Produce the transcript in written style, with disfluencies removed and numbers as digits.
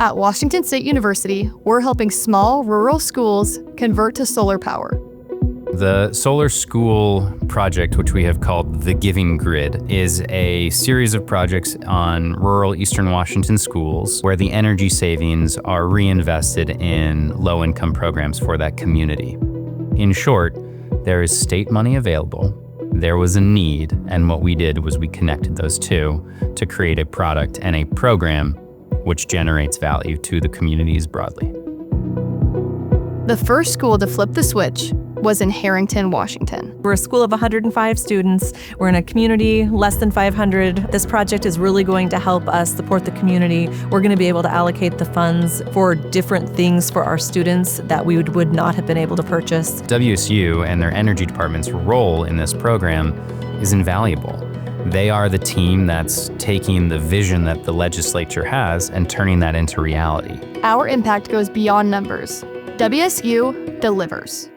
At Washington State University, we're helping small rural schools convert to solar power. The Solar School project, which we have called the Giving Grid, is a series of projects on rural Eastern Washington schools where the energy savings are reinvested in low-income programs for that community. In short, there is state money available, there was a need, and what we did was we connected those two to create a product and a program which generates value to the communities broadly. The first school to flip the switch was in Harrington, Washington. We're a school of 105 students. We're in a community less than 500. This project is really going to help us support the community. We're going to be able to allocate the funds for different things for our students that we would not have been able to purchase. WSU and their energy department's role in this program is invaluable. They are the team that's taking the vision that the legislature has and turning that into reality. Our impact goes beyond numbers. WSU delivers.